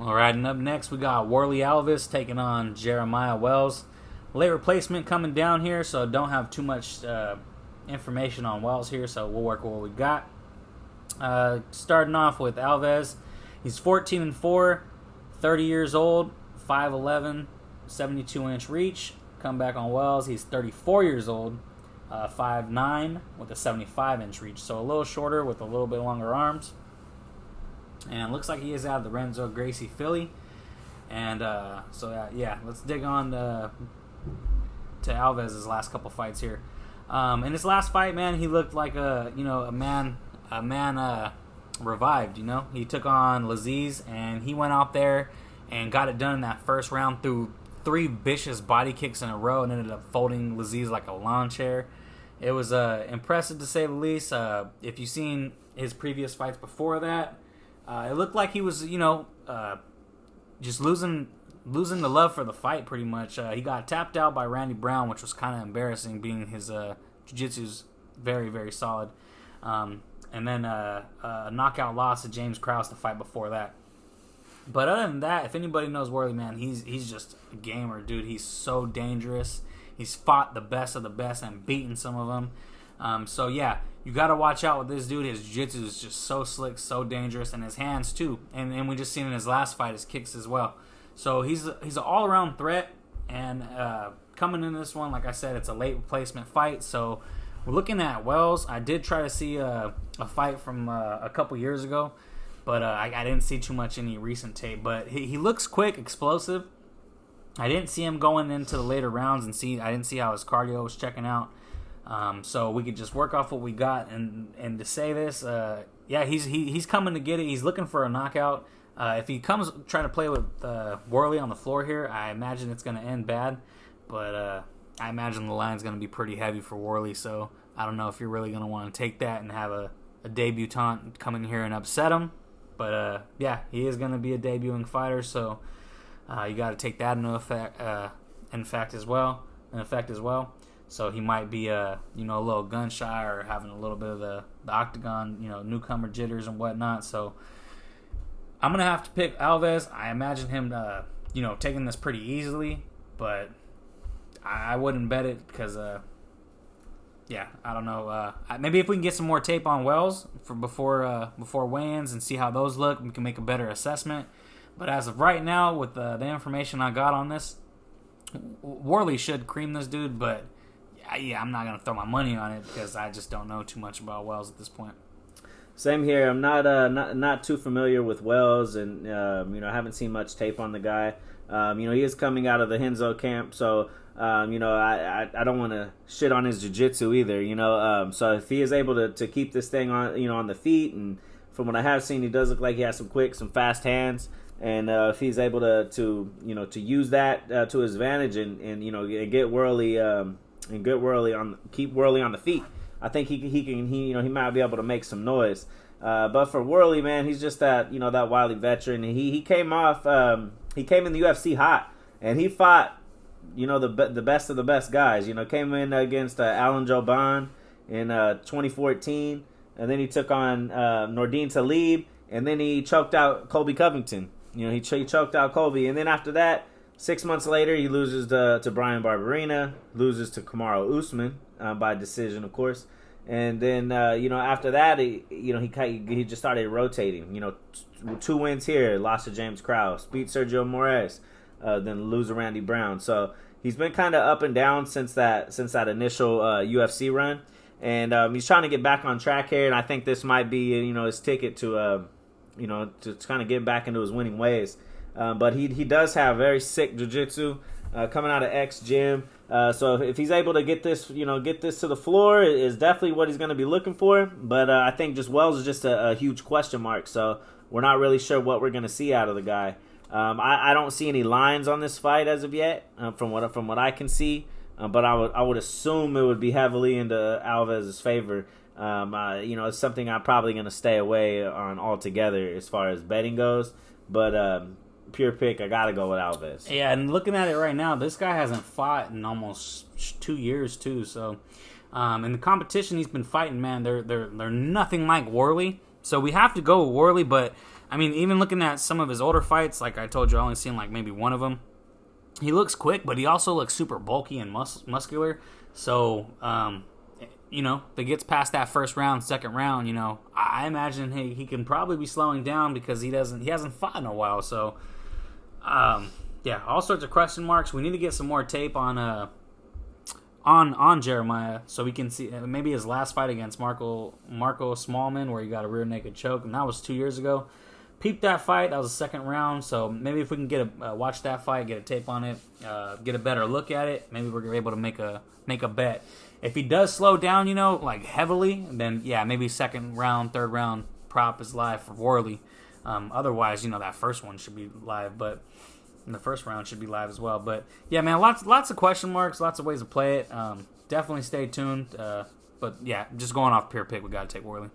All right, and up next we got Warlley Alves taking on Jeremiah Wells. Late replacement coming down here, so don't have too much information on Wells here, so we'll work with what we got. Starting off with Alves, he's 14-4, 30 years old, 5'11", 72-inch reach. Come back on Wells, he's 34 years old, 5'9", with a 75-inch reach, so a little shorter with a little bit longer arms. And looks like he is out of the Renzo Gracie Philly. And let's dig on to Alves' last couple fights here. In his last fight, man, he looked like a man revived. He took on Laziz, and he went out there and got it done in that first round through 3 vicious body kicks in a row, and ended up folding Laziz like a lawn chair. It was impressive to say the least. If you've seen his previous fights before that, it looked like he was, just losing the love for the fight pretty much. He got tapped out by Randy Brown, which was kind of embarrassing, being his jiu-jitsu's very, very solid. And then a knockout loss to James Krause the fight before that. But other than that, if anybody knows Warlley, man, he's just a gamer, dude. He's so dangerous. He's fought the best of the best and beaten some of them. So yeah, you got to watch out with this dude. His jiu-jitsu is just so slick, so dangerous, and his hands too. And we just seen in his last fight his kicks as well. So he's an all-around threat. And coming in this one, like I said, it's a late replacement fight. So we're looking at Wells. I did try to see a fight from a couple years ago, but I didn't see too much any recent tape. But he looks quick, explosive. I didn't see him going into the later rounds, and I didn't see how his cardio was checking out. So we could just work off what we got, and to say this, he's coming to get it. He's looking for a knockout. If he comes trying to play with Warlley on the floor here, I imagine it's going to end bad. But I imagine the line's going to be pretty heavy for Warlley. So I don't know if you're really going to want to take that and have a debutant come in here and upset him. But he is going to be a debuting fighter, so you got to take that into effect as well. So he might be a little gun shy or having a little bit of the octagon, newcomer jitters and whatnot. So I'm gonna have to pick Alves. I imagine him taking this pretty easily, but I wouldn't bet it because I don't know. Maybe if we can get some more tape on Wells before weigh-ins and see how those look, we can make a better assessment. But as of right now, with the information I got on this, Warlley should cream this dude, but I'm not going to throw my money on it because I just don't know too much about Wells at this point. Same here. I'm not too familiar with Wells, and I haven't seen much tape on the guy. He is coming out of the Henzo camp, so I don't want to shit on his jiu-jitsu either. So if he is able to keep this thing on the feet, and from what I have seen, he does look like he has some fast hands, and if he's able to use that to his advantage and get Warlley. And keep Warlley on the feet, I think he might be able to make some noise. But for Warlley, man, he's just that wily veteran. He came in the UFC hot, and he fought the best of the best guys. Came in against Alan Jouban in 2014, and then he took on Nordine Talib, and then he choked out Colby Covington. He choked out Colby, and then after that, 6 months later, he loses to Brian Barberena, loses to Kamaru Usman by decision, of course. And then, after that, he just started rotating. 2 wins here, lost to James Krause, beat Sergio Moraes, then lose to Randy Brown. So he's been kind of up and down since that initial UFC run. And he's trying to get back on track here, and I think this might be his ticket to kind of get back into his winning ways. But he does have very sick jiu-jitsu coming out of X Gym. So if he's able to get this to the floor, is definitely what he's going to be looking for. But I think just Wells is just a huge question mark. So we're not really sure what we're going to see out of the guy. I don't see any lines on this fight as of yet, from what I can see. But I would assume it would be heavily into Alves' favor. It's something I'm probably going to stay away on altogether as far as betting goes. But pure pick, I gotta go with Alves. Yeah, and looking at it right now, this guy hasn't fought in almost 2 years too. So, in the competition he's been fighting, man, they're nothing like Warlley. So we have to go with Warlley, but I mean, even looking at some of his older fights, like I told you, I only seen like maybe one of them. He looks quick, but he also looks super bulky and muscular. So, if it gets past that first round, second round, I imagine he can probably be slowing down because he hasn't fought in a while. So, all sorts of question marks. We need to get some more tape on Jeremiah so we can see maybe his last fight against Marco Smallman where he got a rear naked choke, and that was 2 years ago. Peep that fight. That was the second round. So maybe if we can get watch that fight, get a tape on it, get a better look at it, maybe we're able to make a bet. If he does slow down, like heavily, then maybe second round, third round prop is live for Warlley. Otherwise, that first one should be live, but the first round should be live as well. But yeah, man, lots of question marks, lots of ways to play it. Definitely stay tuned. But yeah, just going off pure pick, we got to take Warlley.